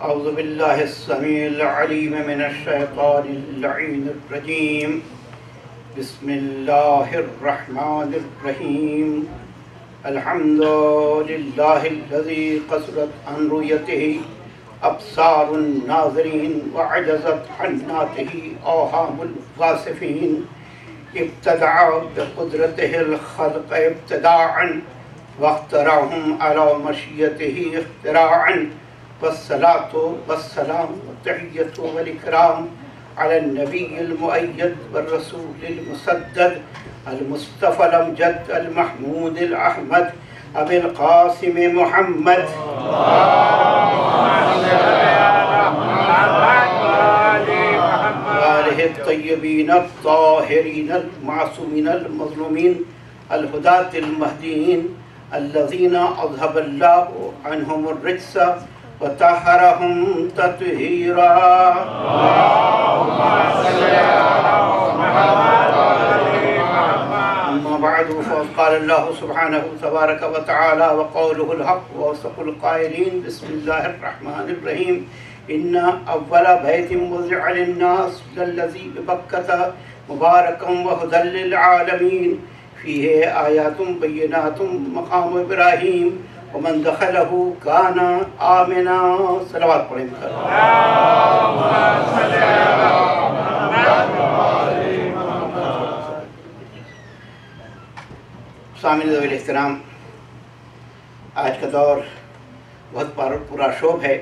أعوذ بالله السميع العليم من الشيطان اللعين الرجيم. بسم الله الرحمن الرحيم. الحمد لله الذي قصرت عن رؤيته أبصار الناظرين وعجزت عن ناطقه آهام الواصفين. ابتدع بقدرته الخلق ابتداعا واخترعهم على مشيته اختراعا. والصلاة والسلام والتحية والإكرام على النبي المؤيد والرسول المسدد المصطفى الأمجد المحمود الأحمد أبي القاسم محمد وآله الطيبين الطاهرين المعصومين المظلومين الهداة المهديين الذين أذهب الله عنهم الرجس وطهرهم تطهيرا. أما بعد فقال الله سبحانه تبارك وتعالى وقوله الحق وأصدق القائلين. بسم الله الرحمن الرحيم. إن أول بيت وضع للناس للذي ببكة مباركا وهدى للعالمين فيه آيات بينات مقام إبراهيم ومن دخله كان آمنا. صلوات پڑھیں گے. سامعین ذوی الاحترام، آج کا دور بہت پورا شوب ہے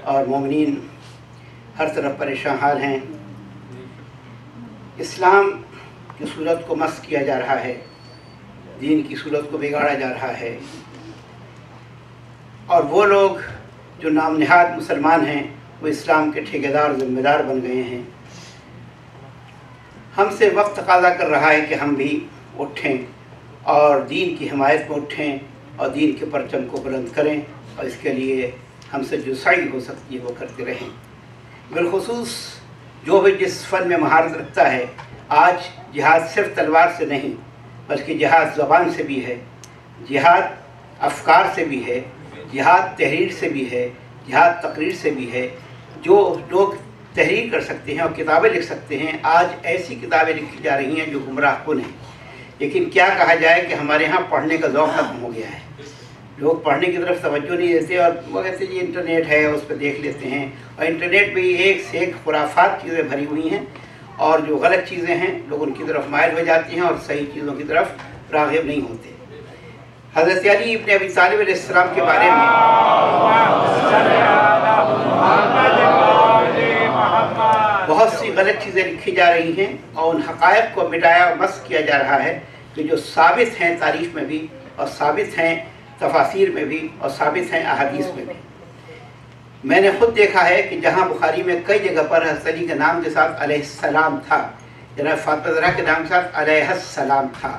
اور مومنین ہر طرف پریشان حال ہیں. اسلام کی صورت کو مسخ کیا جا رہا ہے، دین کی صورت کو بگاڑا جا رہا ہے، اور وہ لوگ جو نام نہاد مسلمان ہیں وہ اسلام کے ٹھیکیدار ذمہ دار بن گئے ہیں. ہم سے وقت تقاضا کر رہا ہے کہ ہم بھی اٹھیں اور دین کی حمایت میں اٹھیں اور دین کے پرچم کو بلند کریں، اور اس کے لیے ہم سے جو سعی ہو سکتی ہے وہ کرتے رہیں. بالخصوص جو بھی جس فن میں مہارت رکھتا ہے، آج جہاد صرف تلوار سے نہیں بلکہ جہاد زبان سے بھی ہے، جہاد افکار سے بھی ہے، جہاد تحریر سے بھی ہے، جہاد تقریر سے بھی ہے. جو لوگ تحریر کر سکتے ہیں اور کتابیں لکھ سکتے ہیں، آج ایسی کتابیں لکھی جا رہی ہیں جو گمراہ کن ہیں. لیکن کیا کہا جائے کہ ہمارے ہاں پڑھنے کا ذوق ختم ہو گیا ہے. لوگ پڑھنے کی طرف توجہ نہیں دیتے اور وہ کہتے ہیں انٹرنیٹ ہے اس پہ دیکھ لیتے ہیں، اور انٹرنیٹ پہ ایک سے ایک خرافات چیزیں بھری ہوئی ہیں، اور جو غلط چیزیں ہیں لوگ ان کی طرف مائل ہو جاتی ہیں اور صحیح چیزوں کی طرف راغب نہیں ہوتے. حضرت علی ابن ابی طالب علیہ السلام کے بارے میں بہت سی غلط چیزیں لکھی جا رہی ہیں اور ان حقائق کو مٹایا اور مسخ کیا جا رہا ہے کہ جو ثابت ہیں تاریخ میں بھی اور ثابت ہیں تفاسیر میں بھی اور ثابت ہیں احادیث میں بھی. میں نے خود دیکھا ہے کہ جہاں بخاری میں کئی جگہ پر حضرت علی کے نام کے ساتھ علیہ السلام تھا، جناب فاطمہ زہرا کے نام کے ساتھ علیہ السلام تھا.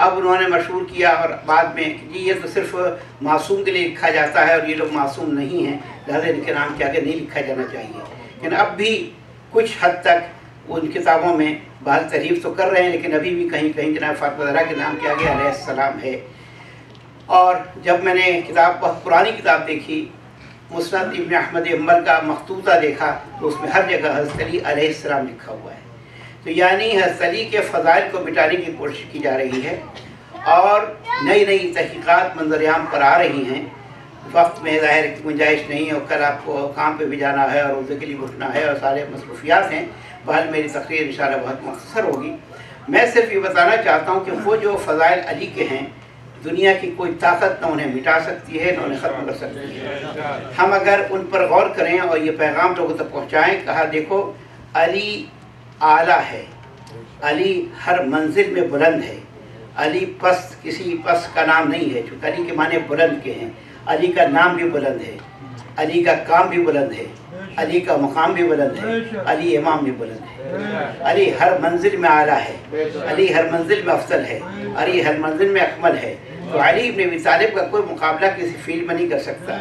اب انہوں نے مشہور کیا اور بعد میں کہ یہ تو صرف معصوم کے لیے لکھا جاتا ہے اور یہ لوگ معصوم نہیں ہیں، لہٰذا ان کے نام کے آگے نہیں لکھا جانا چاہیے. لیکن اب بھی کچھ حد تک ان کتابوں میں بہت تعریف تو کر رہے ہیں، لیکن ابھی بھی کہیں کہیں جناب فاطمہ زہرا کے نام کے آگے علیہ السلام ہے. اور جب میں نے کتاب بہت پرانی کتاب دیکھی، مسند ابن احمد حنبل کا مخطوطہ دیکھا، تو اس میں ہر جگہ حضرت علی علیہ السلام لکھا ہوا ہے. تو یعنی حضرت علی کے فضائل کو مٹانے کی کوشش کی جا رہی ہے اور نئی نئی تحقیقات منظر عام پر آ رہی ہیں. وقت میں ظاہر کی گنجائش نہیں ہے، اور کل آپ کو کام پہ بھی جانا ہے اور روزے کے لیے اٹھنا ہے اور سارے مصروفیات ہیں. بہرحال میری تقریر انشاءاللہ بہت مختصر ہوگی. میں صرف یہ بتانا چاہتا ہوں کہ وہ جو فضائل علی کے ہیں، دنیا کی کوئی طاقت نہ انہیں مٹا سکتی ہے نہ انہیں ختم کر سکتی ہے. ہم اگر ان پر غور کریں اور یہ پیغام لوگوں تک پہنچائیں، کہا دیکھو علی اعلیٰ ہے، علی ہر منزل میں بلند ہے. علی پست کسی پست کا نام نہیں ہے، چونکہ علی کے معنی بلند کے ہیں. علی کا نام بھی بلند ہے، علی کا کام بھی بلند ہے، علی کا مقام بھی بلند ہے، علی امام بھی بلند ہے. علی ہر منزل میں اعلیٰ ہے، علی ہر منزل میں افضل ہے، علی ہر منزل میں اکمل ہے. تو علی ابن ابی طالب کا کوئی مقابلہ کسی فیلڈ میں نہیں کر سکتا.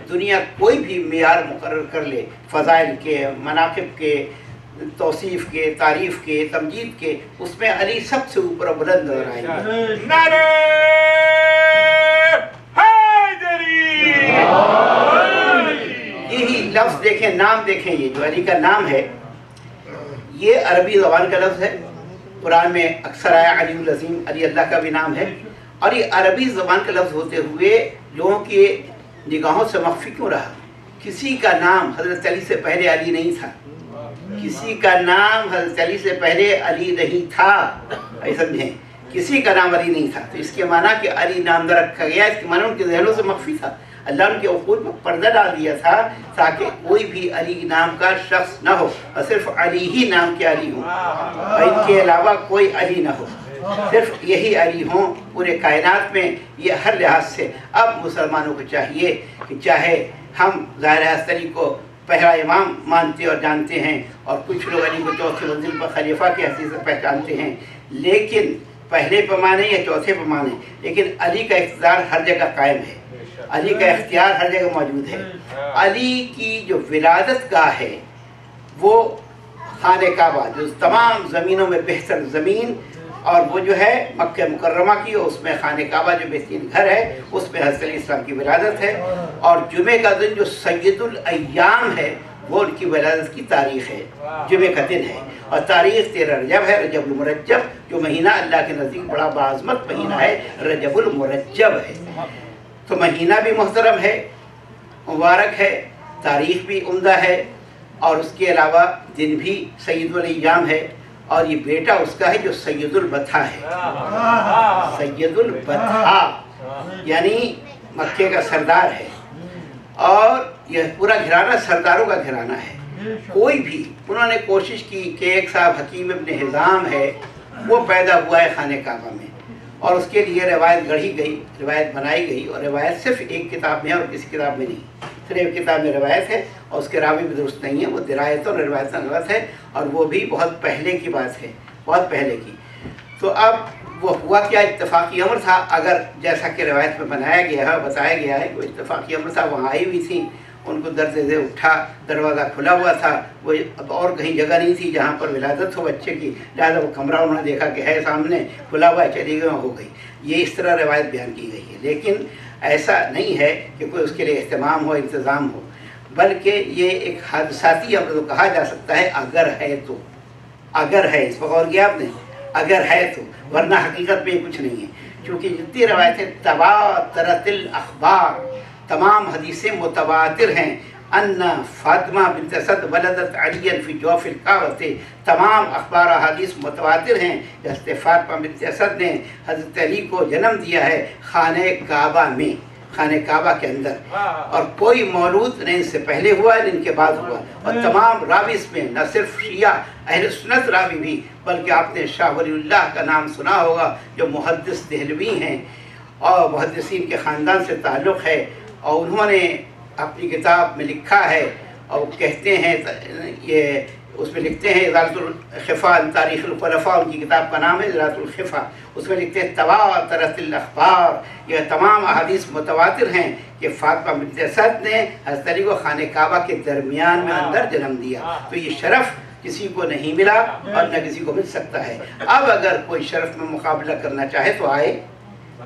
دنیا کوئی بھی معیار مقرر کر لے فضائل کے، مناقب کے، توصیف کے، تعریف کے، تمجید کے، اس میں علی سب سے اوپر بلند نظر آئیں گے. نعرہ حیدری! یہی लफ्ज़ देखें, नाम देखें, ये जो अली का नाम है ये अरबी ज़बान का लफ्ज़ है। कुरान में अक्सर आया अलीउल अज़ीम, अली अल्लाह का भी नाम है। और ये अरबी ज़बान का लफ्ज़ होते हुए लोगों की निगाहों से मख्फी क्यों रहा? किसी का नाम हज़रत अली से पहले अली नहीं था, किसी का नाम हज़रत अली से पहले अली नहीं था, ऐसा समझें, किसी का नाम अली नहीं था। तो इसके माना कि अली नाम रखा गया, इसके माना उनके ज़हनों से मख्फी था। अल्लाह उनके उक़ूल पर पर्दा डाल दिया था ताकि कोई भी अली नाम का शख्स न हो और सिर्फ अली ही नाम के अली हों और इनके अलावा कोई अली न हो, सिर्फ यही अली हों पूरे कायनात में। ये हर लिहाज से अब मुसलमानों को चाहिए कि चाहे हम ज़ाहिर अली को पहला इमाम मानते और जानते हैं और कुछ लोग अली को चौथी मंजिल पर खलीफा की हैसियत से पहचानते हैं, लेकिन पहले पैमाने या चौथे पैमाने, लेकिन अली का इक़्तिदार हर जगह कायम है, अली का इख्तियार हर जगह मौजूद है। अली की जो विलादत गाह है वो खाने काबा, जो तमाम ज़मीनों में बेहतर ज़मीन, और वो जो है मक्का मुकर्रमा की, उसमें खाने काबा जो बेहतरीन घर है उसमें हज़रत अली इस्लाम की विलादत है। और जुमे का दिन जो सैयदुल अय्याम है वो उनकी विलादत की तारीख़ है, जुमे का दिन है। और तारीख़ 13 रजब है, रजबुल मुरज्जब, जो महीना अल्लाह के नज़दीक बड़ा बाज़मत महीना है, रजबुल मुरज्जब है। तो महीना भी मुहतरम है, मुबारक है, तारीख़ भी उम्दा है, और उसके अलावा दिन भी सैयदुल अय्याम है। और ये बेटा उसका है जो सैयदुल बथा है, सैयदुल बथा यानी मक्के का सरदार है। और यह पूरा घराना सरदारों का घराना है। कोई भी उन्होंने कोशिश की कि एक साहब हकीम इब्न हिज़ाम है वो पैदा हुआ है खाने काबा में, और उसके लिए रिवायत गढ़ी गई, रिवायत बनाई गई, और रिवायत सिर्फ एक किताब में है और किसी किताब में नहीं, सिर्फ एक किताब में रिवायत है और उसके रावी भी दुरुस्त नहीं है, वो दिरायत और रिवायत गलत है, और वो भी बहुत पहले की बात है, बहुत पहले की। तो अब वो हुआ क्या, इत्तफाक़ी अमर था, अगर जैसा कि रिवायत में बनाया गया है, बताया गया है कि इत्तफाक़ी अमर था, वहाँ आई हुई थी, उनको दर्द से उठा, दरवाज़ा खुला हुआ था, वो अब और कहीं जगह नहीं थी जहाँ पर विलादत हो बच्चे की, लिहाजा वो कमरा उन्होंने देखा कि है सामने, खुला हुआ है, चली गई, हो गई। ये इस तरह रिवायत बयान की गई है, लेकिन ऐसा नहीं है कि कोई उसके लिए इस्तेमाम हो, इंतज़ाम हो, बल्कि ये एक हादसाती अमर तो कहा जा सकता है अगर है तो, अगर है, इस पर गौर किया आपने, अगर है तो, वरना हकीकत में कुछ नहीं है। क्योंकि जितनी रवायतें तवातरतिल अखबार, तमाम हदीसें मुतवातिर हैं, अन्ना फातिमा बिन्त असद वलदत अलियन फी जौफिल काबते, तमाम अखबार हदीस मुतवातिर हैं कि हज़रत फातिमा बिन्त असद ने हज़रत अली को जन्म दिया है खाने काबा में, खाने काबा के अंदर, और कोई मौलूद न इनसे पहले हुआ न इनके बाद हुआ। और तमाम राविस में न सिर्फ शिया अहले सुन्नत रावी भी, बल्कि आपने शाह वलीउल्लाह का नाम सुना होगा जो मुहद्दिस देहलवी हैं और मुहद्दिसीन के ख़ानदान से ताल्लुक़ है, और उन्होंने अपनी किताब में लिखा है, और कहते हैं ये उसमें लिखते हैं इज़ालतुल ख़िफ़ा तारीख़ुल ख़ुलफ़ा, उनकी किताब का नाम है इज़ालतुल ख़िफ़ा, उसमें लिखते हैं तवातरतिल अख़बार, यह तमाम अहादीस मुतवातिर हैं कि फातिमा बिन्त असद ने हज़रत अली को खाने काबा के दरमियान में अंदर जन्म दिया। तो ये शरफ़ किसी को नहीं मिला और न किसी को मिल सकता है। अब अगर कोई शरफ़ में मुकाबला करना चाहे तो आए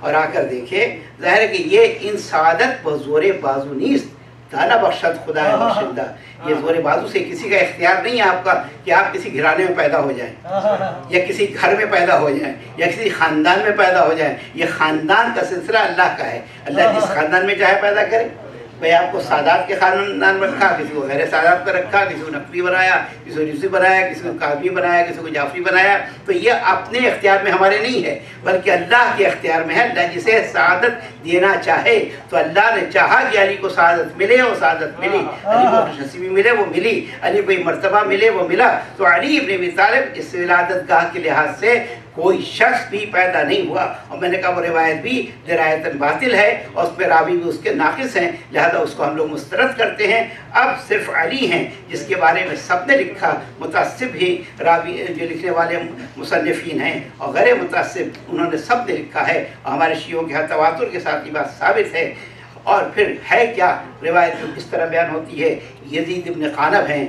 और आकर देखे। ज़ाहिर है कि ये इन सादत बज़ोरे बाजू नीस्त दाना बख्शत खुदा है बख्शिंदा, ये ज़ोरे बाजू से किसी का इख्तियार नहीं है आपका कि आप किसी घराने में पैदा हो जाएं या किसी घर में पैदा हो जाएं या किसी ख़ानदान में पैदा हो जाएं। ये ख़ानदान का सिलसिला अल्लाह का है, अल्लाह जिस ख़ानदान में चाहे पैदा करे। भाई आपको सादात के ख़ानदान में रखा, किसी को गैर सादात पर रखा, किसी को नकवी बनाया, किसी को रिज़वी बनाया, किसी को काबी बनाया, किसी को जाफरी बनाया, तो ये अपने इख्तियार में हमारे नहीं है बल्कि अल्लाह के इख्तियार में है। अल्लाह जिसे सादत देना चाहे तो अल्लाह ने चाहा कि अली को सादत मिले और सादत मिली, अली को खुशनसीबी मिले वो मिली, अली को मर्तबा मिले वो मिला। तो अली इब्न अबी तालिब इस विलादत गाह के लिहाज से कोई शख्स भी पैदा नहीं हुआ, और मैंने कहा वो रिवायत भी दिरायतन बातिल है और उसमें रावी भी उसके नाकिस हैं, लिहाजा उसको हम लोग मुस्तरद करते हैं। अब सिर्फ अली हैं जिसके बारे में सब ने लिखा, मुतअस्सिब ही रावी जो लिखने वाले मुसन्निफ़ीन हैं और गैर मुतअस्सिब उन्होंने सब ने लिखा है, और हमारे शियों के तवातुर के साथ ये बात साबित है। और फिर है क्या, रिवायत इस तरह बयान होती है, यजीद इब्न क़ानब हैं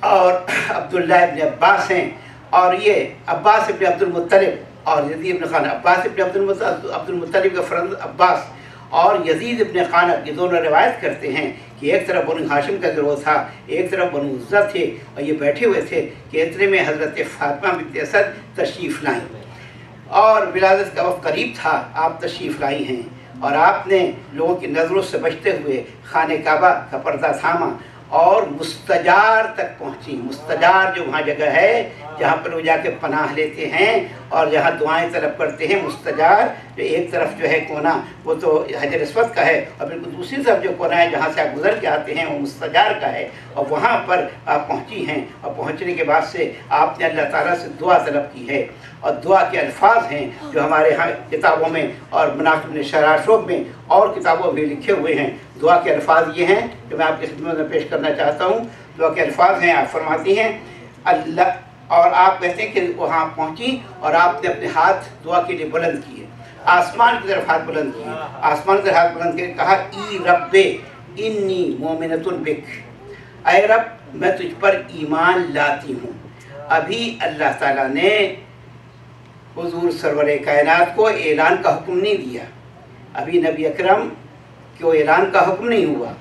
और अब्दुल्लाह इब्न अब्बास हैं, और ये अब्बास इब्न अब्दुल मुत्तलिब और यजीद इब्न क़ानब, अब्बास इब्न अब्दुल मुत्तलिब का फ़र्ज़ अब्बास और यजीद इब्न क़ानब, ये दोनों रिवायत करते हैं कि एक तरफ बनु हाशिम का गिरोह था, एक तरफ बनु उज़्ज़ा थे, और ये बैठे हुए थे कि इतने में हज़रत फ़ातिमा बिन्त असद तशरीफ़ लाई और विलादत का वक्त करीब था। आप तशरीफ़ लाई हैं और आपने लोगों की नज़रों से बचते हुए खाने काबा का पर्दा थामा और मुस्तजार तक पहुँची। मुस्तजार जो वहाँ जगह है जहाँ पर वो जाके पनाह लेते हैं और जहाँ दुआएं तलब करते हैं। मुस्तजार जो एक तरफ जो है कोना वो तो हजर अस्वद का है, और बिल्कुल दूसरी तरफ जो कोना है जहाँ से आप गुजर के आते हैं वो मुस्तजार का है। और वहाँ पर आप पहुँची हैं और पहुँचने के बाद से आपने अल्लाह ताला से दुआ तलब की है, और दुआ के अल्फाज हैं जो हमारे यहाँ किताबों में और मनाक़िब शराशोब में और किताबों में लिखे हुए हैं। दुआ के अल्फाज ये हैं जो मैं आपकी खिदमत में पेश करना चाहता हूँ। दुआ के अल्फाज हैं, आप फरमाती हैं अल्लाह, और आप कहते हैं कि वहाँ पहुँची और आपने अपने हाथ दुआ के लिए बुलंद किए, आसमान की तरफ हाथ बुलंद किए, आसमान की तरफ हाथ बुलंद किए, कहा ई रब्बे इन्नी मोमिनतुन बिक, ऐ रब मैं तुझ पर ईमान लाती हूँ। अभी अल्लाह ताला ने हुजूर सरवर कायनात को ऐलान का हुक्म नहीं दिया, अभी नबी अकरम को ऐलान का हुक्म नहीं हुआ,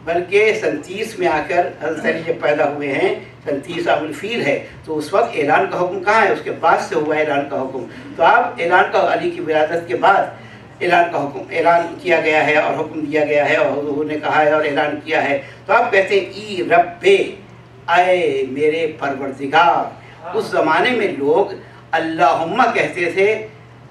बल्कि 37 में आकर हज़रत अली जब पैदा हुए हैं, 37 आमुल फील है, तो उस वक्त ऐलान का हुक्म कहाँ है, उसके बाद से हुआ ऐलान का हुक्म। तो आप ऐलान का, अली की विलादत के बाद ऐलान का हुक्म ऐलान किया गया है और हुक्म दिया गया है और हुजूर ने कहा है और ऐलान किया है। तो आप कहते हैं ई रब्बे, आए मेरे परवरदिगार। उस ज़माने में लोग अल्लाहुम्मा कहते थे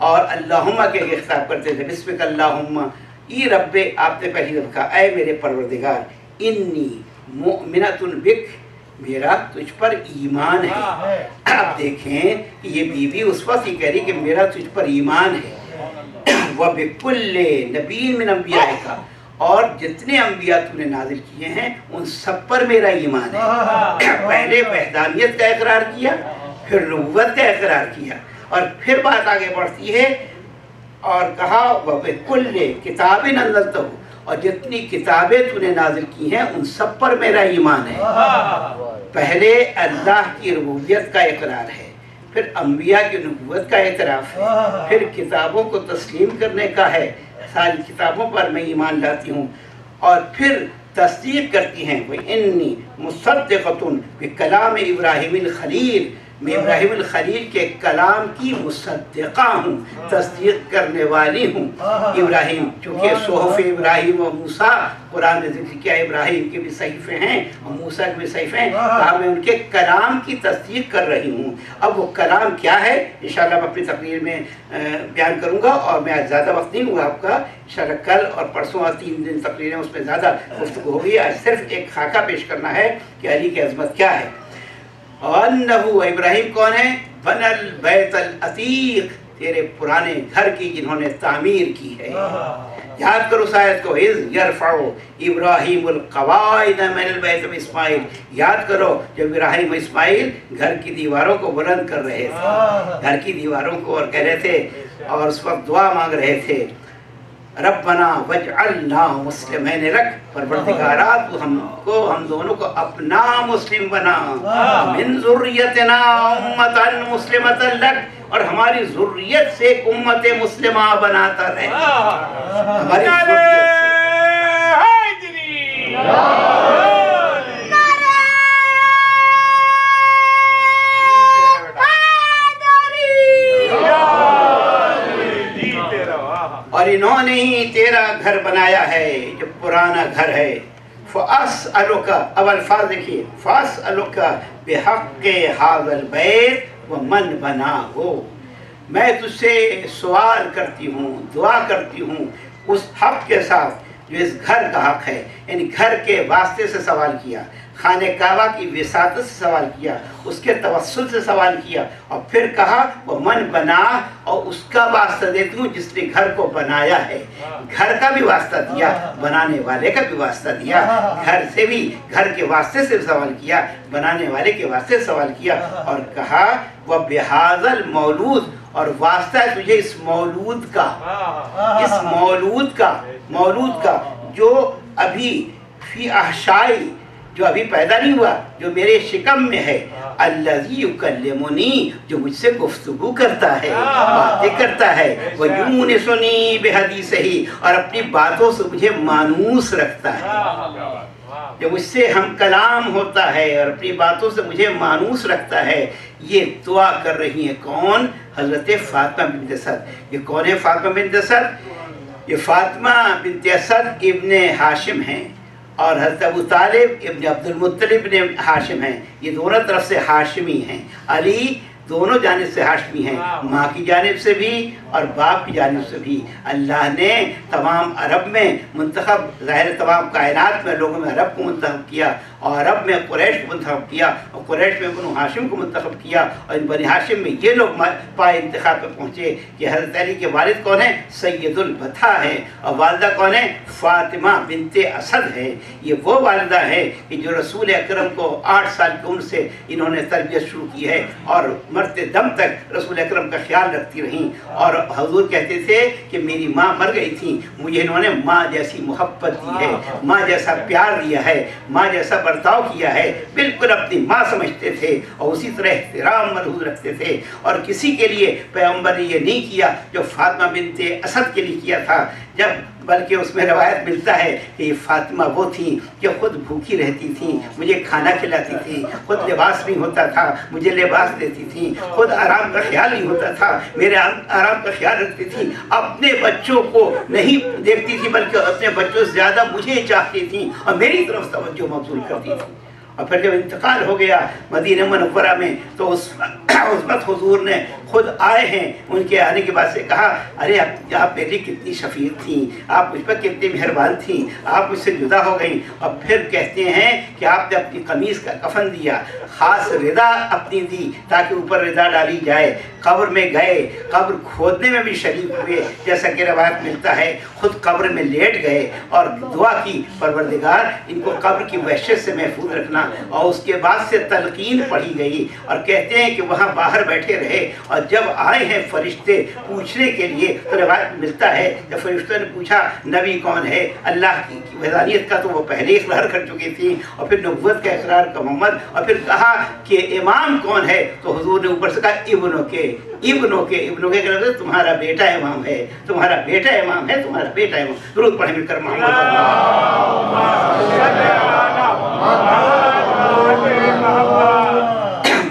और अल्लाहुम्मा के खिताब करते थे, बिस्मिक अल्लाहुम्मा। ई रब्बे आपने पहली दफ़ा कहा ऐ मेरे परवरदिगार, इन्नी मुमिनतुन बिक, मेरा तुझ पर ईमान है। आप देखें कि ये बीवी उस वक्त ही कह रही कि मेरा तुझ पर ईमान है। वह बिकुल्ले नबी मिन अंबिया का, और जितने अंबिया तूने नाजिल किए हैं उन सब पर मेरा ईमान है। पहले वहदानियत का इकरार किया, फिर नबूवत का इकरार किया, और फिर बात आगे बढ़ती है और कहा वह बिकुल्ले किताबें नज़लतहु, और जितनी किताबें तूने नाजिल की हैं उन सब पर मेरा ईमान है। पहले अल्लाह की रुबूबियत का इकरार है, फिर अंबिया की नबूवत का एतराफ़ है, फिर किताबों को तस्लीम करने का है, सारी किताबों पर मैं ईमान लाती हूँ, और फिर तस्दीक करती हैं वह इन्नी मुसद्दिक़तुन बिकलाम इब्राहीमिल खलील, मैं इब्राहीम खलील के कलाम की मुसद्दिक़ा हूँ, तस्दीक करने वाली हूँ। इब्राहीम चूँकि सोहफ़ इब्राहीम और मूसा कुरान ने जिक्र किया, इब्राहीम के भी सहीफ़े हैं और मूसा के भी सहीफ़े हैं, कहा मैं उनके कलाम की तस्दीक कर रही हूँ। अब वो कलाम क्या है इंशाअल्लाह मैं अपनी तकरीर में बयान करूँगा, और मैं आज ज़्यादा वक्त नहीं हुआ आपका, इंशाअल्लाह कल और परसों और 3 दिन तकरीरें उसमें ज़्यादा गुफ्तगू होगी। आज सिर्फ एक खाका पेश करना है कि अली की अज़मत क्या है। अन्नहु, इब्राहीम कौन है, बनल बैतल अतीक, तेरे पुराने घर की जिन्होंने तामीर की है। याद करो शायद को, इज़ यरफ़उ इब्राहीमुल क़वाइद मिनल बैत इस्माइल, याद करो जब इब्राहीम इस्माइल घर की दीवारों को बुलंद कर रहे थे, घर की दीवारों को, और कह रहे थे और उस वक्त दुआ मांग रहे थे, रब्बना वजअलना मुस्लिमैन रख, परवरदिगारा तू हमको, हम दोनों को अपना मुस्लिम बना, मिन ज़ुर्रियतिना उम्मतन मुस्लिमतन लक, और हमारी ज़ुर्रियत से एक उम्मत मुस्लिमा बनाता रहे। हमारी ज़ुर्रियत से और इन्होंने ही तेरा घर बनाया है जो पुराना घर है। फ़अस्अलुका, अब अल्फाज देखिए, फ़अस्अलुका बिहक़्क़ि हाज़ल बैत व मन बना हो, मैं तुझसे सवाल करती हूँ, दुआ करती हूँ उस हक़ के साथ जो इस घर का हक़ है, यानी घर के वास्ते से सवाल किया, खाने काबा की विसातत से सवाल किया, उसके तवस्सुल से सवाल किया, और फिर कहा वो मन बना, और उसका वास्ता देती हूँ जिसने घर को बनाया है। घर का भी वास्ता दिया, बनाने वाले का भी वास्ता दिया, घर से भी, घर के वास्ते से सवाल किया, बनाने वाले के वास्ते से सवाल किया, और कहा वह बिहाज़ल मौलूद, और वास्ता है तुझे इस मौलूद का, इस मौलूद का जो अभी फी अहशाई, जो अभी पैदा नहीं हुआ, जो मेरे शिकम में है, अल्लज़ी युकल्लिमुनी, जो मुझसे गुफ्तगू करता है, बातें करता है, वह यूनिसुनी बिहदीसिही, और अपनी बातों से मुझे मानूस रखता है। जब उससे हम कलाम होता है और अपनी बातों से मुझे मानूस रखता है। ये दुआ कर रही हैं कौन? हज़रत फ़ातिमा बिन्त असद। ये कौन है फ़ातिमा बिन्त असद? ये फ़ातिमा बिन्त असद इब्ने हाशिम हैं और हज़रत अबू तालिब इब्ने अब्दुल मुत्तलिब इब्ने हाशिम हैं। ये दोनों तरफ से हाशिमी हैं। अली दोनों जानिब से हाशमी हैं, माँ की जानिब से भी और बाप की जानिब से भी। अल्लाह ने तमाम अरब में मुंतखब, ज़ाहिर तमाम कायनात में लोगों में अरब को मुंतखब किया और अरब में कुरैश को मुंतखब किया और कुरैश में बनु हाशिम को मुंतखब किया और इन बनी हाशिम में ये लोग पाए इंतखाब पर पहुँचे कि हज़रत अली के वालिद कौन है? सैयदुल बथा है और वालिदा कौन है? फ़ातिमा बिन्ते असद है। ये वो वालिदा है कि जो रसूल अकरम को 8 साल की उम्र से इन्होंने तरबियत शुरू की है और मरते दम तक रसूल अकरम का ख्याल रखती रहीं। और हुजूर कहते थे कि मेरी माँ मर गई थी, मुझे इन्होंने माँ जैसी मोहब्बत दी है, माँ जैसा प्यार दिया है, माँ जैसा बर्ताव किया है। बिल्कुल अपनी माँ समझते थे और उसी तरह एहतराम मलहूज़ रखते थे। और किसी के लिए पैगम्बर ने ये नहीं किया जो फ़ातिमा बिन्ते असद के लिए किया था। जब बल्कि उसमें रवायत मिलता है कि ये फ़ातिमा वो थी जो खुद भूखी रहती थी, मुझे खाना खिलाती थी, खुद लिबास नहीं होता था मुझे लिबास देती थी, खुद आराम का ख्याल नहीं होता था मेरे आराम का ख्याल रखती थी, अपने बच्चों को नहीं देखती थी बल्कि अपने बच्चों से ज़्यादा मुझे चाहती थी और मेरी तरफ तवज्जो मबज़ूल करती थी। और फिर जब इंतकाल हो गया मदीना मुनव्वरा में तो उस वक्त हुजूर ने खुद आए हैं। उनके आने के बाद से कहा, अरे आप मेरी कितनी शफीक थी, आप मुझ पर कितनी मेहरबान थी, आप मुझसे जुदा हो गई। और फिर कहते हैं कि आपने अपनी कमीज़ का कफन दिया, ख़ास रिदा अपनी दी ताकि ऊपर रिदा डाली जाए। कब्र में गए, कब्र खोदने में भी शरीक हुए जैसा कि रवायत मिलता है, खुद कब्र में लेट गए और दुआ की, परवरदिगार इनको कब्र की वहशत से महफूज रखना। और उसके बाद से तलकीन पढ़ी गई और कहते हैं कि वहाँ बाहर बैठे रहे और जब आए हैं फरिश्ते पूछने के लिए तो रवायत मिलता है जब फरिश्तों ने पूछा नबी कौन है, अल्लाह की वहदानियत का तो वो पहले इकरार कर चुकी थी और फिर नबुव्वत का इकरार का मोहम्मद, और फिर कहा कि इमाम कौन है तो हुजूर ने ऊपर से कहा इब्नों के कहते तुम्हारा बेटा इमाम है, तुम्हारा बेटा इमाम है, तुम्हारा बेटा इमाम। दुरूद पढ़े मिलकर मोहम्मद।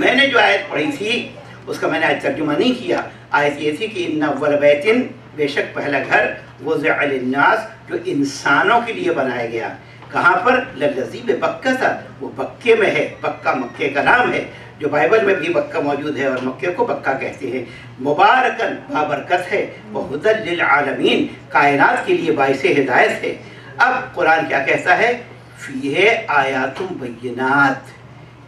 मैंने जो आयत पढ़ी थी उसका मैंने आज तर्जुमा नहीं किया। आयत ये थी कि इन्ना अव्वल बैतिन, बेशक पहला घर, वुज़िअ लिन्नास, जो इंसानों के लिए बनाया गया। कहाँ पर? लल्लज़ी बक्का था, वो बक्के में है। बक्का मक्के का नाम है, जो बाइबल में भी बक्का मौजूद है और मक्के को बक्का कहते हैं। मुबारकन, बाबरकत है, व हुदल लिल आलमीन, कायनात के लिए बाइसे हिदायत है। अब कुरान क्या कहता है? फ़ीहे आयातुम बय्यिनात,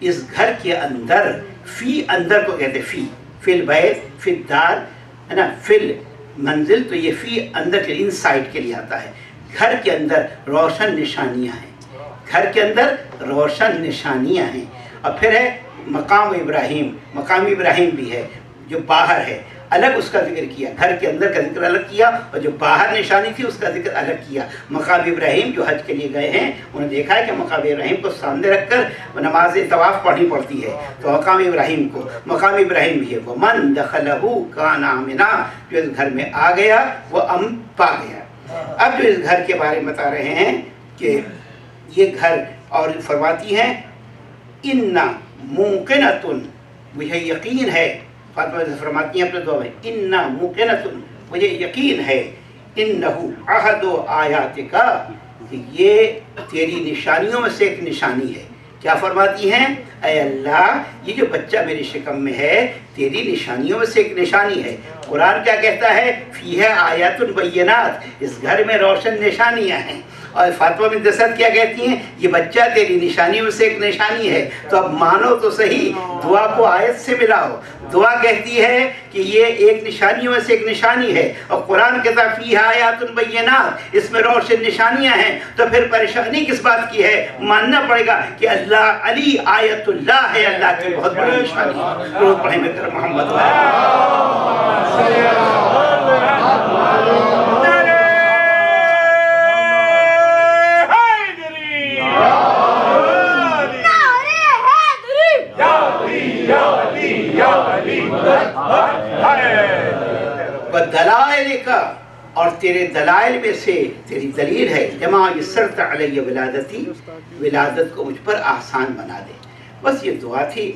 इस घर के अंदर, फ़ी अंदर को कहते हैं, फ़ी फिल बैत फिल दार है ना, फिल मंजिल, तो ये फ़ी अंदर के इनसाइड के लिए आता है। घर के अंदर रोशन निशानियाँ हैं, घर के अंदर रोशन निशानियाँ हैं। और फिर है मकाम इब्राहीम, मकाम इब्राहीम भी है जो बाहर है, अलग उसका जिक्र किया। घर के अंदर का जिक्र अलग किया और जो बाहर निशानी थी उसका जिक्र अलग किया। मकाम इब्राहीम जो हज के लिए गए हैं उन्होंने देखा है कि मकाम इब्राहीम को सामने रखकर नमाज तवाफ़ पढ़नी पड़ती है, तो मकाम इब्राहीम को मकाम इब्राहीम भी है। वो मन दखलहू कान आमिना, जो इस घर में आ गया वो अमन पा गया। अब जो इस घर के बारे में बता रहे हैं कि ये घर, और फरमाती हैं इन्ना मुमकिनतुन, मुझे यकीन है, फातिमा फरमाती हैं अपने दुआ में, इन्ना मुमकिनतुन, मुझे यकीन है, इन्नहु अहदु आयातिका, ये तेरी निशानियों में से एक निशानी है। क्या फरमाती हैं? ऐ अल्लाह, ये जो बच्चा मेरी शिकम में है तेरी निशानियों में से एक निशानी है। कुरान क्या कहता है? फ़ीहा आयातुन बय्यिनात, इस घर में रोशन निशानियाँ हैं। और फातिमा बिन्त असद क्या कहती हैं? ये बच्चा तेरी निशानियों में से एक निशानी है। तो अब मानो तो सही, दुआ को आयत से मिलाओ। दुआ कहती है कि ये एक निशानियों में से एक निशानी है और कुरान कहता है फ़ीहा आयातुन बय्यिनात, इसमें रोशन निशानियाँ हैं। तो फिर परेशानी किस बात की है? मानना पड़ेगा कि अल्लाह अली आयतुल्लाह है, अल्लाह की बहुत बड़ी निशानी है। रोज़ पढ़े में कर मोहम्मद। दलाइल का, اور تیرے دلائل میں سے تیری دلیل ہے جما یسرت علی ولادتی، ولادت کو مجھ پر آسان بنا دے۔ بس یہ دعا تھی،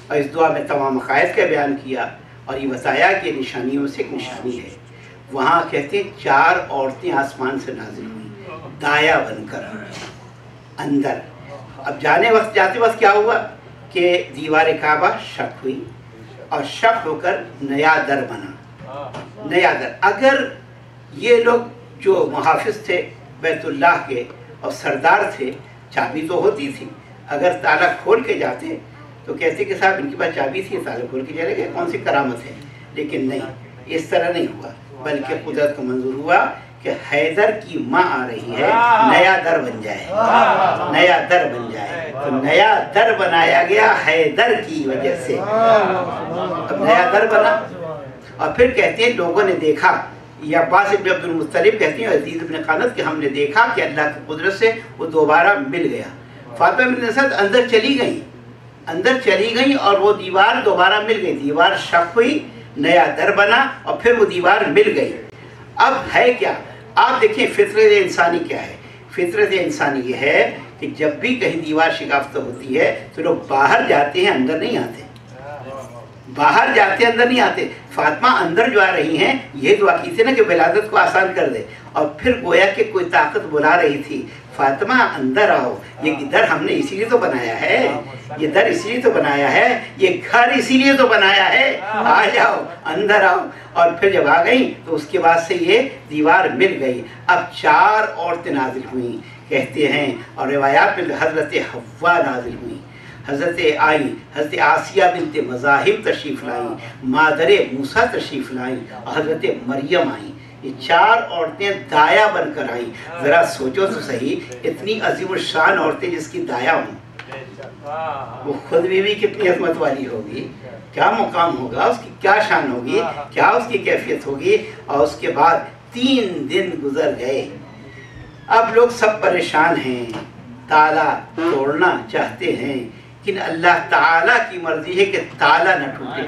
اور اس دعا میں تمام عقائد کا بیان کیا اور یہ بتایا کہ نشانیوں سے ایک نشانی ہے۔ وہاں کہتے ہیں 4 عورتیں آسمان سے نازل ہوئیں دایا بن کر اندر۔ اب جاتے وقت کیا ہوا کہ دیوار کعبہ شق ہوئی، اور شق ہو کر نیا در بنا، نیا در۔ اگر یہ لوگ جو محافظ تھے بیت اللہ کے اور سردار تھے، چابی تو ہوتی تھی، اگر تالا کھول کے جاتے تو کہتے کہ صاحب ان کے پاس چابی تھی، تالا کھول کے چلے گئے، کون سی کرامت ہے۔ لیکن نہیں، اس طرح نہیں ہوا، بلکہ قدرت کو منظور ہوا کہ حیدر کی ماں آ رہی ہے، نیا در بن جائے، نیا در بن جائے۔ تو نیا در بنایا گیا حیدر کی وجہ سے، اب نیا در بنا۔ اور پھر کہتے ہیں لوگوں نے دیکھا، یہ عباس ابن عبد المطلب کہتے ہیں عزیز ابن قانت کہ ہم نے دیکھا کہ اللہ کی قدرت سے وہ دوبارہ مل گیا۔ فاطمہ بنت اسد اندر چلی گئیں اور وہ دیوار دوبارہ مل گئی، دیوار شق ہوئی، نیا در بنا اور پھر وہ دیوار مل گئی۔ اب ہے کیا؟ آپ دیکھیں فطرت انسانی کیا ہے۔ فطرت انسانی یہ ہے کہ جب بھی کہیں دیوار شکافتہ ہوتی ہے تو لوگ باہر جاتے ہیں، اندر نہیں آتے، باہر جاتے اندر نہیں آتے۔ فاطمہ اندر جو آ رہی ہیں یہ دعا کی تھی نا کہ ولادت کو آسان کر دے، اور پھر گویا کہ کوئی طاقت بلا رہی تھی فاطمہ اندر آؤ، یہ در ہم نے اسی لیے تو بنایا ہے، یہ در اسی لیے تو بنایا ہے، یہ گھر اسی لیے تو بنایا ہے، آ جاؤ اندر آؤ۔ اور پھر جب آ گئیں تو اس کے بعد سے یہ دیوار مل گئی۔ اب 4 عورتیں نازل ہوئیں کہتے ہیں، اور روایات میں حضرت حوا نازل ہوئیں، حضرت آسیہ بنت مزاحم تشریف لائیں، مادر موسیٰ تشریف لائیں، اور حضرت مریم آئیں۔ یہ 4 عورتیں دایا بن کر آئیں۔ ذرا سوچو تو صحیح، اتنی عظیم الشان عورتیں جس کی دایا ہوں، وہ خود بھی کتنی عظمت والی ہوگی، کیا مقام ہوگا، اس کی کیا شان ہوگی، کیا اس کی کیفیت ہوگی۔ اور اس کے بعد 3 دن گزر گئے، اب لوگ سب پریشان ہیں، تالا توڑنا چاہتے ہیں، لیکن اللہ تعالیٰ کی مرضی ہے کہ تالا نہ ٹوٹے،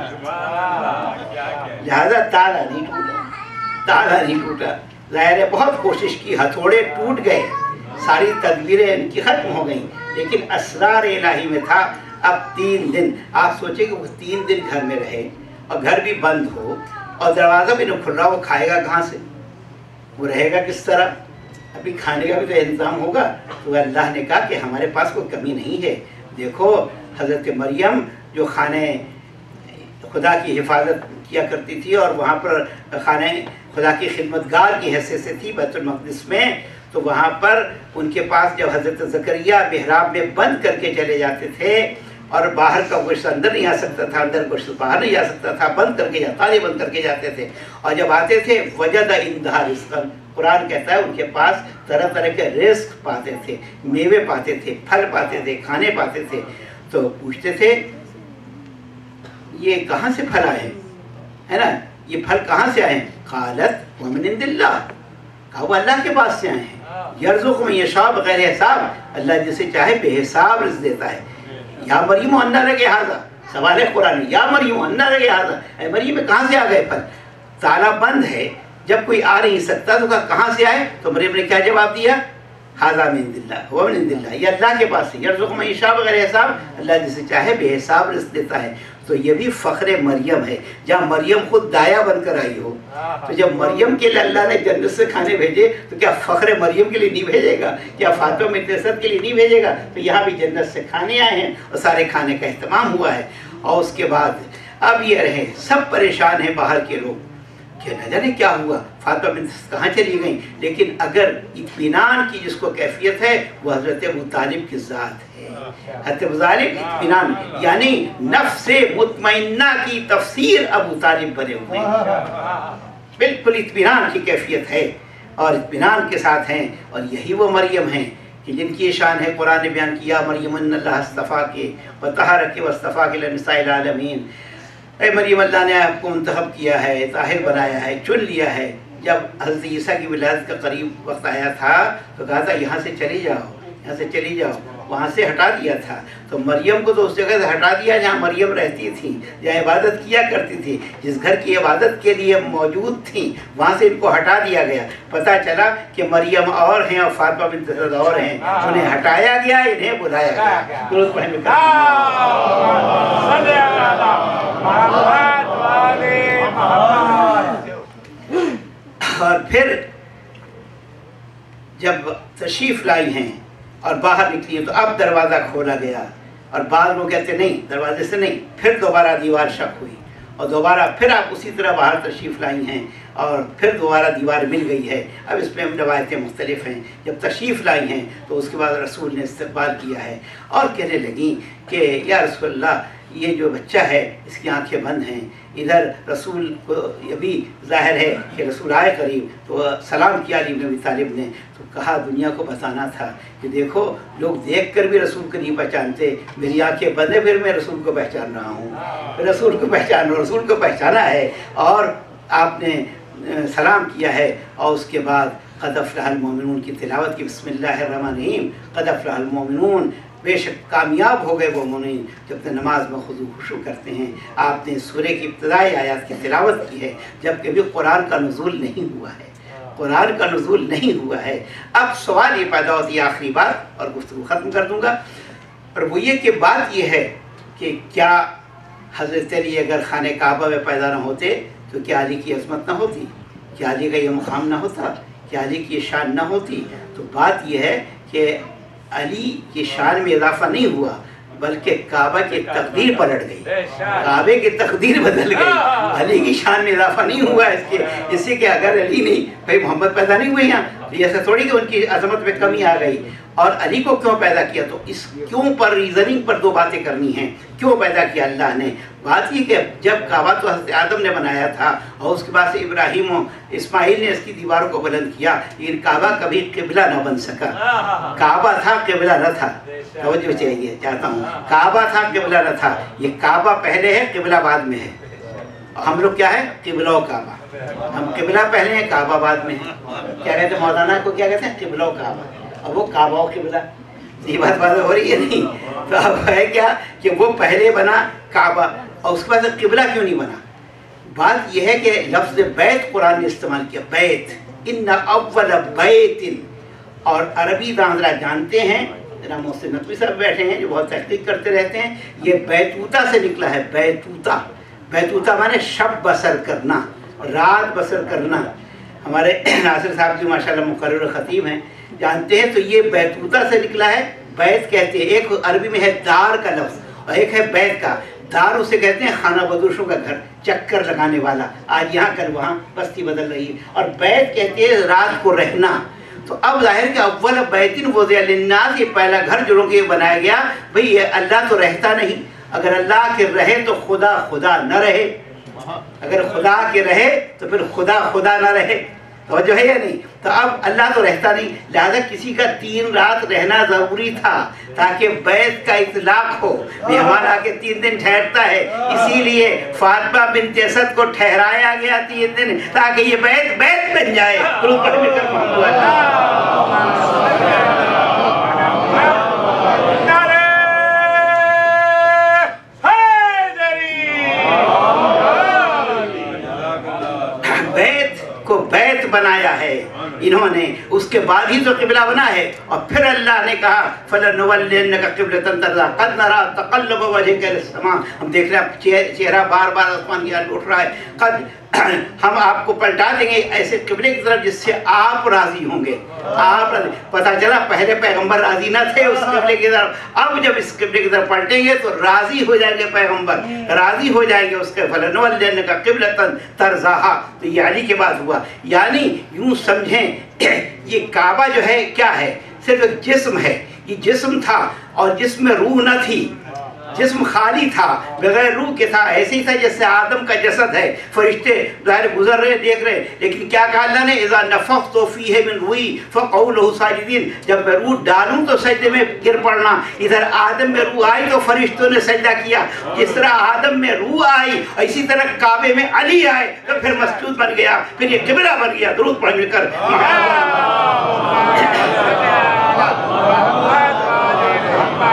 لہذا تالا نہیں ٹوٹا۔ ظاہر ہے بہت کوشش کی، ہتھوڑے ٹوٹ گئے، ساری تدبیریں ان کی ختم ہو گئیں، لیکن اسرار الہی میں تھا۔ اب 3 دن، آپ سوچیں کہ وہ 3 دن گھر میں رہے اور گھر بھی بند ہو اور دروازہ بھی نہ کھل رہا، وہ کھائے گا کہاں سے، وہ رہے گا کس طرح، ابھی کھانے کا بھی تو انتظام ہوگا۔ تو اللہ نے کہا کہ ہمارے پاس کوئی کمی نہیں ہے۔ دیکھو حضرت مریم جو خانہ خدا کی حفاظت کیا کرتی تھی اور وہاں پر خانہ خدا کی خدمتگار کی حیثیت سے تھی بیت المقدس میں، تو وہاں پر ان کے پاس جب حضرت زکریا محراب میں بند کر کے چلے جاتے تھے اور باہر کا گوشت اندر نہیں آ سکتا تھا، اندر گوشت باہر نہیں آ سکتا تھا، بند کر کے تالے بند کر کے جاتے تھے، اور جب آتے تھے وجد عندہا رزقا، قرآن کہتا ہے ان کے پاس طرح طرح کے رزق پاتے تھے، میوے پاتے تھے، پھل پاتے تھے، کھانے پاتے تھے۔ تو پوچھتے تھے یہ کہاں سے پھل آئے ہیں، ہے نا، یہ پھل کہاں سے آئے ہیں؟ قالت ومن عند اللہ، کہا وہ اللہ کے پاس سے آئے ہیں۔ یرزق من یشاء بغیر حساب، اللہ جسے چاہے بے حساب رزق دیتا ہے۔ یا مریم انا لک ھذا، سوال ہے قرآن، یا مریم انا لک ھذا، اے مریم کہاں سے آ گئے پھل، تالا بند ہے، جب کوئی آ نہیں سکتا تو کہاں سے آئے؟ تو مریم نے کیا جواب دیا؟ ھذا من عند اللہ ومن عند اللہ، یہ اللہ کے پاس سے، یرزق من یشاء بغیر حساب، اللہ جسے چاہے بے حساب رزق دیتا ہے۔ تو یہ بھی فخر مریم ہے، جہاں مریم خود دایا بن کر آئی ہو، تو جب مریم کے لیے اللہ نے جنت سے کھانے بھیجے تو کیا فخر مریم کے لیے نہیں بھیجے گا؟ کیا فاطمہ بنت اسد کے لیے نہیں بھیجے گا؟ تو یہاں بھی جنت سے کھانے آئے ہیں اور سارے کھانے کا اہتمام ہوا ہے۔ اور اس کے بعد اب یہ رہے سب پریشان ہیں باہر کے لوگ کہ نہ جانے کیا ہوا، فاطمہ بنت اسد کہاں چلی گئیں۔ لیکن اگر اطمینان کی جس کو کیفیت ہے وہ حضرت ابو طالب کی ذات ہے۔ حضرت ابو طالب اطمینان، یعنی نفس مطمئنہ کی تفسیر ابو طالب بنے ہوئے ہیں، بالکل اطمینان کی کیفیت ہے اور اطمینان کے ساتھ ہیں۔ اور یہی وہ مریم ہیں کہ جن کی شان ہے قرآن نے بیان کیا، مریم ان اللہ اصطفاکی وطہرکی واصطفاکی علی نساء العالمین، اے مریم اللہ نے آپ کو منتخب کیا ہے، طاہر بنایا ہے، چن لیا ہے۔ جب حضرت عیسیٰ کی ولادت کا قریب وقت آیا تھا تو کہا تھا یہاں سے چلی جاؤ، یہاں سے چلی جاؤ، वहाँ से हटा दिया था। तो मरियम को तो उस जगह से हटा दिया जहाँ मरियम रहती थी, जहाँ इबादत किया करती थी, जिस घर की इबादत के लिए मौजूद थी, वहाँ से इनको हटा दिया गया। पता चला कि मरियम और हैं और फातिमा बिन्त असद और हैं, उन्हें हटाया गया, इन्हें बुलाया गया। और फिर जब तशरीफ़ लाई हैं और बाहर निकली हैं तो अब दरवाज़ा खोला गया, और बाद लोग कहते नहीं दरवाजे से नहीं, फिर दोबारा दीवार शक हुई और दोबारा फिर आप उसी तरह बाहर तशरीफ़ लाई हैं और फिर दोबारा दीवार मिल गई है। अब इसमें हम रवायतें मुख्तलिफ हैं। जब तशरीफ़ लाई हैं तो उसके बाद रसूल ने इस्तक़बाल किया है और कहने लगी कि या रसूल अल्लाह, ये जो बच्चा है इसकी आंखें बंद हैं। इधर रसूल को ये भी ज़ाहिर है कि रसूल आए करीब तो सलाम किया अली इब्न अबी तालिब ने, तो कहा दुनिया को बताना था कि देखो लोग देख कर भी रसूल को नहीं पहचानते, मेरी आंखें बंद है फिर मैं रसूल को पहचान रहा हूँ, रसूल को पहचाना है और आपने सलाम किया है। और उसके बाद क़द अफ़लहल मोमिनून की तिलावत की, बिस्मिल्लाहिर्रहमानिर्रहीम, क़द अफ़लहल मोमिनून, बेशक कामयाब हो गए वो मोमिन जो अपने नमाज में खुदू खुशू करते हैं। आपने सूरह की इब्तिदाई आयत की तिलावत की है जब कभी कुरान का नुज़ूल नहीं हुआ है, कुरान का नुज़ूल नहीं हुआ है। अब सवाल ये पैदा होती है, आखिरी बात और गुफ्तगू ख़त्म कर दूँगा, और वो ये कि बात ये है कि क्या हज़रत अली अगर खाने काबा में पैदा न होते तो क्या अली की अज़मत न होती, क्या अली का ये मुकाम न होता, क्या अली की शान न होती? तो बात यह है कि अली की शान में इजाफा नहीं हुआ बल्कि काबा की तकदीर पलट गई, काबे की तकदीर बदल गई। अली की शान में इजाफा नहीं हुआ इससे कि अगर अली नहीं, भाई मोहम्मद पैदा नहीं हुए यहाँ, तो ऐसा थोड़ी कि उनकी अजमत में कमी आ गई। और अली को क्यों पैदा किया, तो इस क्यों पर रीजनिंग पर दो बातें करनी हैं। क्यों पैदा किया अल्लाह ने? बात ये कि जब काबा तो हज़रत आदम ने बनाया था और उसके बाद से इब्राहिम और इस्माइल ने इसकी दीवारों को बुलंद किया, लेकिन काबा कभी किबला न बन सका। काबा था, किबला न था। तवज्जो चाहिए चाहता हूँ, काबा था, किबला न था। ये काबा पहले है, किबला बाद में है। हम लोग क्या है, किबला और काबा। हम किबला पहले हैं, काबा बाद में है। क्या कहते हैं मौलाना को, क्या कहते हैं, किबला और काबा, और वो काबा और किबला। ये बात हो रही है नहीं? तो अब है क्या कि वो पहले बना काबा और उसके बाद किबला क्यों नहीं बना? बात यह है कि लफ्ज़ बैत कुरान ने इस्तेमाल किया, बैत, इन्ना अव्वल बैतिन। और अरबी दानरा जानते हैं, जरा मोहसिन नकवी साहब बैठे हैं जो बहुत तहकीक करते रहते हैं, ये बैतूता से निकला है। बैतूता, बैतूता माने शब बसर करना, रात बसर करना। हमारे नासिर साहब जो माशाल्लाह मुकर्रर खतीब हैं जानते हैं, तो ये बैतूता से निकला है। बैत कहते हैं, एक अरबी में है दार का लफ्ज़ और एक है बैत का। दार उसे कहते हैं खाना बदोशों का घर, चक्कर लगाने वाला, आज यहाँ कल वहाँ, बस्ती बदल रही है। और बैत कहते हैं रात को रहना। तो अब जाहिर के अव्वल बैतिन वुज़िअ लिन्नास, ये पहला घर जो लोगों के बनाया गया। भाई ये अल्लाह तो रहता नहीं, अगर अल्लाह के रहे तो खुदा खुदा न रहे, अगर खुदा के रहे तो फिर खुदा खुदा न रहे, तो जो है या नहीं? तो अब अल्लाह तो रहता नहीं, लिहाजा किसी का 3 रात रहना ज़रूरी था ताकि बैत का इतलाक हो। मेहमान आके 3 दिन ठहरता है, इसीलिए फातिमा बिन्त असद को ठहराया गया 3 दिन ताकि ये बैत बैत बन जाए। को बैत बनाया है इन्होंने, उसके बाद ही तो किबला बना है। और फिर अल्लाह ने कहा फलनुवल्लियन्नका क़िबलतन तर्ज़ाहा क़द नरा तक़ल्लुब वजहिका फ़िस्समा, हम देख रहे हैं चेहरा बार बार आसमान की तरफ उठ रहा है। कद हम आपको पलटा देंगे ऐसे किबले की तरफ जिससे आप राजी होंगे। आप राजी, पता चला पहले पैगंबर राजी न थे उस किबले की तरफ, अब जब इस किबले की तरफ पलटेंगे तो राजी हो जाएंगे पैगंबर, राजी हो जाएंगे उसके। फलनुवल्लियन्नका क़िबलतन तर्ज़ाहा, तो ये अली के बाद हुआ। यानी यूं समझें ये काबा जो है क्या है, सिर्फ एक जिस्म है। ये जिस्म था और जिसमें रूह न थी, जिस्म खाली था, बगैर रूह के था। ऐसे ही था जैसे आदम का जसद है, फरिश्ते ज़ाहिर गुजर रहे देख रहे, लेकिन क्या कहा अल्लाह ने, इज़ा नफ़ख़्तु फ़ीहि मिन रूही फ़क़ऊ लहू साजिदीन, जब मैं रूह डालूं तो सजदे में गिर पड़ना। इधर आदम में रूह आई तो फरिश्तों ने सजदा किया। जिस तरह आदम में रूह आई इसी तरह काबे में अली आए तो फिर मस्जिद बन गया, फिर ये किबला बन गया। दुरूद पढ़ कर तो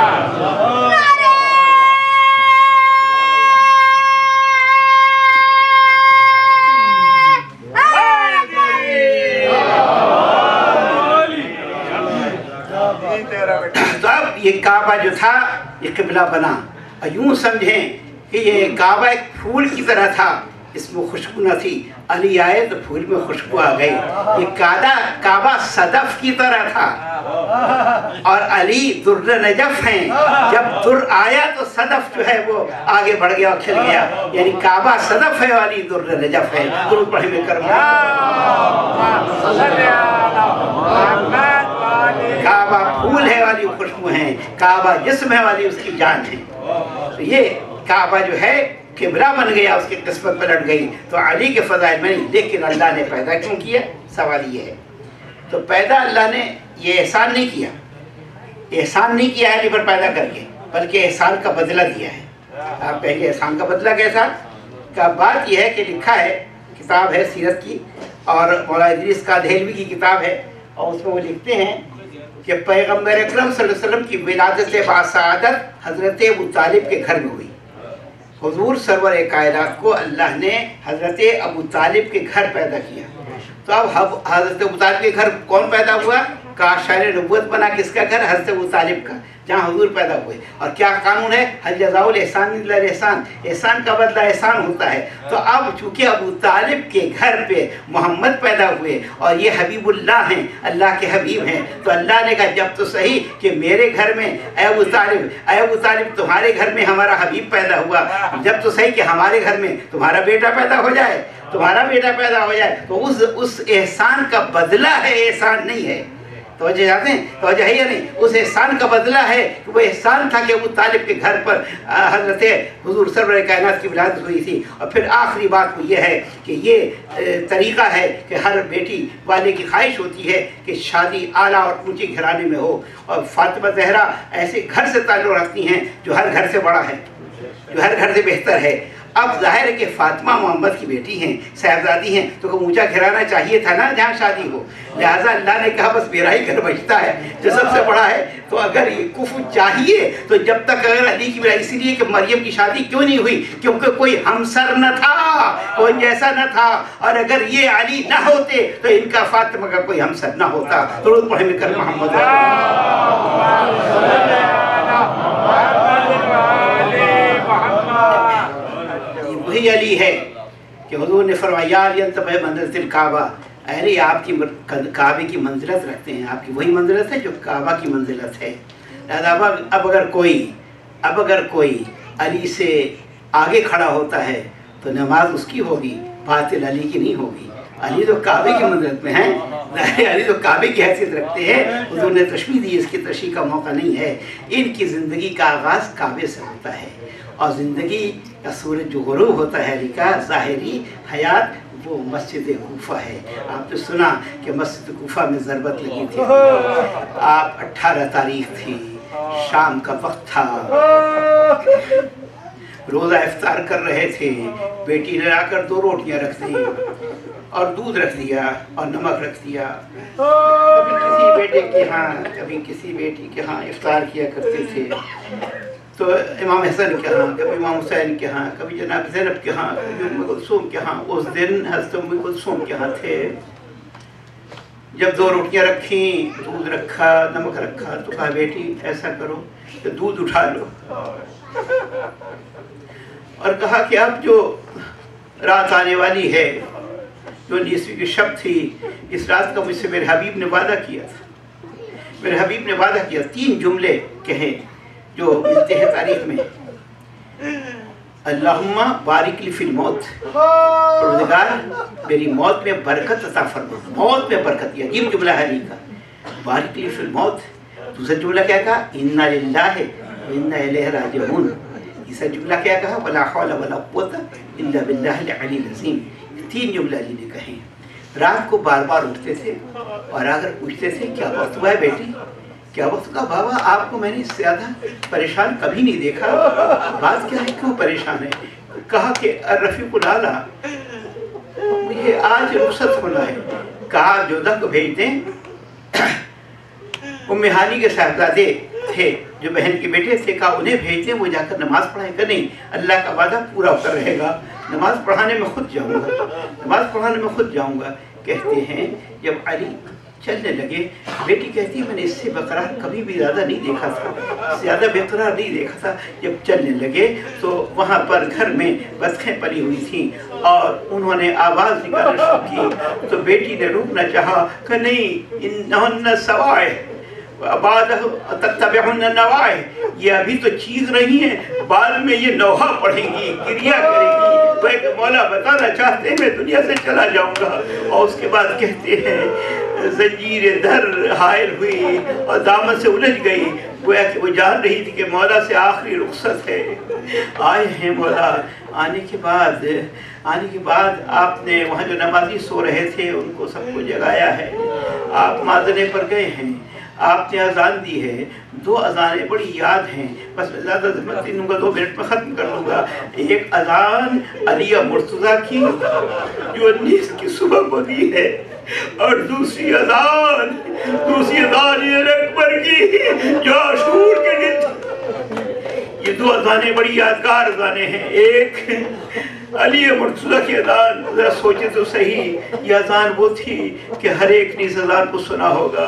अब ये काबा जो था ये किबला बना, और यूं समझें कि ये काबा एक फूल की तरह था, इसमें खुशबू न थी, अली आए तो फूल में खुशबू आ गई। ये काबा सदफ की तरह था और अली दुर्र नजफ हैं, जब दुर आया तो सदफ जो है वो आगे बढ़ गया और खिल गया, यानी काबा सदफ है और अली दुर्र नजफ है। दुरूद पढ़े में कर काबा फूल है वाली खुशबू है, काबा जिस्म है वाली उसकी जान है। तो ये काबा जो है किबला बन गया, उसकी किस्मत पलट गई। तो अली के फज़ाइल में नहीं, लेकिन अल्लाह ने पैदा क्यों किया, सवाल ये है। तो पैदा अल्लाह ने ये एहसान नहीं किया, एहसान नहीं किया है अली पर पैदा करके, बल्कि एहसान का बदला दिया है। आप पहले एहसान का बदला कैसा का बात यह है कि लिखा है, किताब है सीरत की और मौला इदरीस का देहलवी की किताब है, और उसमें वो लिखते हैं कि पैगम्बर अकरम सल्लल्लाहु अलैहि वसल्लम की विलादत बासादत हज़रत अबू तालिब के घर में हुई। हुजूर सरवर कायनात को अल्लाह ने हज़रत अबू तालिब के घर पैदा किया। तो अब हज़रत अबू तालिब के घर कौन पैदा हुआ, काशार नबूवत बना किसका घर, हज़रत अबू तालिब का, जहाँ हुजूर पैदा हुए। और क्या कानून है, हल जज़ाउल एहसान इल्ला एहसान, एहसान का बदला एहसान होता है। तो अब चूँकि अबू तालिब के घर पे मोहम्मद पैदा हुए और ये हबीबुल्लाह हैं, अल्लाह के हबीब हैं, तो अल्लाह ने कहा जब तो सही कि मेरे घर में ऐ अबू तालिब तुम्हारे घर में हमारा हबीब पैदा हुआ, जब तो सही कि हमारे घर में तुम्हारा बेटा पैदा हो जाए, तुम्हारा बेटा पैदा हो जाए। तो उस एहसान का बदला है, एहसान नहीं है। तो वजह जाते हैं, तो वजह है या नहीं, उस एहसान का बदला है कि वो एहसान था कि अबू तालिब के घर पर हज़रत हुजूर सरवर कायनात की विलादत हुई थी। और फिर आखिरी बात वो ये है कि ये तरीक़ा है कि हर बेटी वाले की ख्वाहिश होती है कि शादी आला और ऊँचे घराने में हो, और फातिमा ज़हरा ऐसे घर से ताल्लुक़ रखती हैं जो हर घर से बड़ा है, जो हर घर से बेहतर है। अब जाहिर है कि फातिमा मोहम्मद की बेटी हैं, साहबजादी हैं, तो कोई ऊंचा घराना चाहिए था ना जहाँ शादी हो। लिहाजा अल्लाह ने कहा बस मेरा ही घर बचता है जो सबसे बड़ा है। तो अगर ये कुफू चाहिए तो जब तक अगर अली की बेटी, इसीलिए कि मरियम की शादी क्यों नहीं हुई, क्योंकि कोई हमसर न था, कोई जैसा न था। और अगर ये अली ना होते तो इनका फातिमा का कोई हमसर ना होता। तो रोज पढ़े में कर मोहम्मद वही अली है कि हुजूर ने फरमाया मंज़िलतिल काबा, अरे आपकी काबे की मंजिलत रखते हैं, आपकी वही मंजिलत है जो काबा की मंजिलत है। अब अगर कोई अली से आगे खड़ा होता है तो नमाज उसकी होगी, बातिल अली की नहीं होगी। अली तो काबे की मंजिलत में हैं, अली तो काबे की हैसियत रखते हैं। हुजूर ने तशबीह दी, इसकी तशरीह का मौका नहीं है। इनकी ज़िंदगी का आगाज़ काबे से होता है और ज़िंदगी का सूरज जो गुरूब होता है अली का ज़ाहिरी हयात वो मस्जिद कूफा है। आपने सुना कि मस्जिद कूफा में ज़रबत लगी थी। आप 18 तारीख थी, शाम का वक्त था, रोज़ा इफ्तार कर रहे थे। बेटी ने आकर 2 रोटियां रख दी और दूध रख दिया और नमक रख दिया। कभी किसी बेटे के यहाँ, कभी किसी बेटी के यहाँ इफ्तार किया करते थे। तो इमाम हसन के यहाँ, कभी इमाम हुसैन के यहाँ, कभी जनाब ज़ैनब के यहाँ, कभी उम्मे कुलसूम के यहाँ। उस दिन हज़रत उम्मे कुलसूम के यहाँ थे। जब 2 रोटियां रखी, दूध रखा, नमक रखा, तो कहा बेटी ऐसा करो कि दूध उठा लो, और कहा कि अब जो रात आने वाली है, जो 19वीं की शब थी, इस रात का मुझसे मेरे हबीब ने वादा किया था। मेरे हबीब ने वादा किया, 3 जुमले कहे जो मिलते हैं तारीख में। अल्लाहुम्मा बारिक ली फिल मौत, परवरदिगार मेरी मौत में बरकत अता फरमा। मौत में बरकत, ये अजीब जुमला है अली का, बारिक ली फिल मौत। दूसरा जुमला क्या कहा, इन्ना लिल्लाहि व इन्ना इलैहि राजिऊन। तीसरा जुमला क्या कहा, वला हौला वला कुव्वता इल्ला बिल्लाहिल अलील अज़ीम। 3 जुमले अली ने कहे। रात को बार बार उठते थे और आकर पूछते थे क्या वक्त हुआ है बेटी, क्या वक्त का, बाबा आपको मैंने इससे ज़्यादा परेशान कभी नहीं देखा, बात क्या है, क्यों परेशान है। कहा कि रफ़ीक़ुल आला मुझे आज रुखसत होना है। कहा जोधा को भेज दें। उम्मे हानी के साहबजादे थे जो बहन के बेटे थे, कहा उन्हें भेज दें, वो जाकर नमाज पढ़ाएगा। नहीं, अल्लाह का वादा पूरा होकर रहेगा, नमाज पढ़ाने में खुद जाऊँगा, नमाज पढ़ाने में खुद जाऊँगा। कहते हैं जब अली चलने लगे, बेटी कहती है मैंने इससे बेकरार कभी भी ज़्यादा नहीं देखा था, ज़्यादा बेकरार नहीं देखा था। जब चलने लगे तो वहाँ पर घर में बतखें पली हुई थी और उन्होंने आवाज़ निकालना शुरू की, तो बेटी ने रुकना चाहा कि नहीं, इन्नहुन्ना सवाए नवाए, ये अभी तो चीख रही हैं, बाद में ये नौहा पढ़ेंगी, क्रिया करेगी। वह मौला बताना चाहते हैं मैं दुनिया से चला जाऊंगा। और उसके बाद कहते हैं जंजीर दर हायल हुई और दामन से उलझ गई, गोया कि वो जान रही थी कि मौला से आखिरी रुखसत है। आए हैं मौला। आने के बाद आपने वहाँ जो नमाजी सो रहे थे उनको सबको जगाया है, आप माजने पर गए हैं, आपने अजान दी है। 2 अजानें बड़ी याद हैं, बस ज़्यादा जहमत नहीं लूँगा, 2 मिनट में ख़त्म कर दूँगा। एक अजान अलिया मुर्तज़ा की जो 19 की सुबह को दी है, और दूसरी अजान अकबर की जो आशूर के दिन। ये 2 अजानें बड़ी यादगार अजानें हैं। एक अली मुर्तज़ा की अजान, ज़रा सोचे तो सही, ये अजान वो थी कि हर एक ने इस अजान को सुना होगा,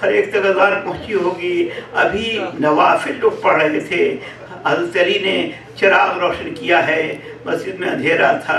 हर एक तक अजान पहुंची होगी। अभी नवाफिल लोग पढ़ रहे थे, हज़रत अली ने चिराग रोशन किया है, मस्जिद में अंधेरा था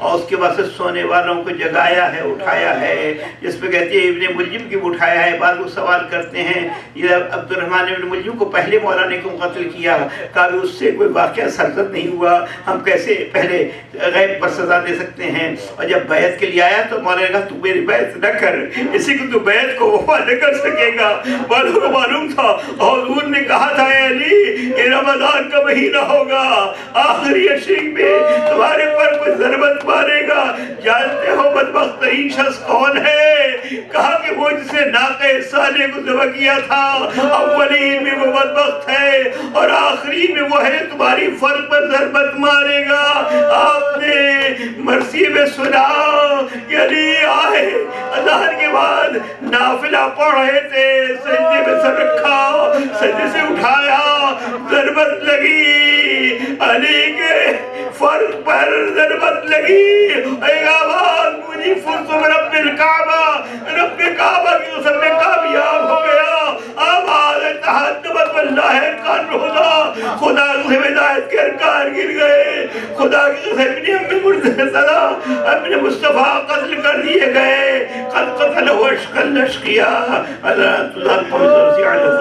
और उसके बाद से सोने वालों को जगाया है, उठाया है, जिसमें कहते हैं इब्ने मुल्जिम की उठाया है। बाद लोग सवाल करते हैं ये अब्दुर्रहमान इब्ने मुल्जिम को पहले मौला ने क्यों कत्ल किया, कहा उससे कोई वाक़या सरजद नहीं हुआ, हम कैसे पहले गैब पर सज़ा दे सकते हैं। और जब बैत के लिए आया तो मौला ने कहा तू मेरी बैत न कर, इसी को तू बैत को वफा न कर सकेगा। वालों को मालूम था और हुजूर ने कहा था अली ये रमज़ान का महीना होगा, आखिरी अशरीक में तुम्हारे पर कोई ज़रबत मारेगा। जानते हो बदबख्त तरीन शख्स कौन है? कहा कि वो जिसे नाक़े साले को ज़बह किया था, अव्वलीन में वो बदबख्त है और आखिरीन में वो है तुम्हारी फर पर ज़रबत मारेगा। आपने मरसी में सुना यानी आए अज़ान के बाद नाफिला पढ़ रहे थे, सजदे में सर रखा, सजदे से उठाया, ज़रबत लगी, अली के फर्क पर ज़रबत लगी, एक आवाज़ गूंजी फुरसुम रब्बिल काबा, रब्बे काबा की कसम में कामयाब हो गया। आवाज़ तहद्दुबत वल्लाह कान खुदा, खुदा की हिदायत के अरकान गिर गए। खुदा की कसम इब्ने मुर्तज़ा अपने मुस्तफ़ा कत्ल कर दिए गए। क़द क़तल अशक़ल अशक़िया अला तुज़ल फौज़ अला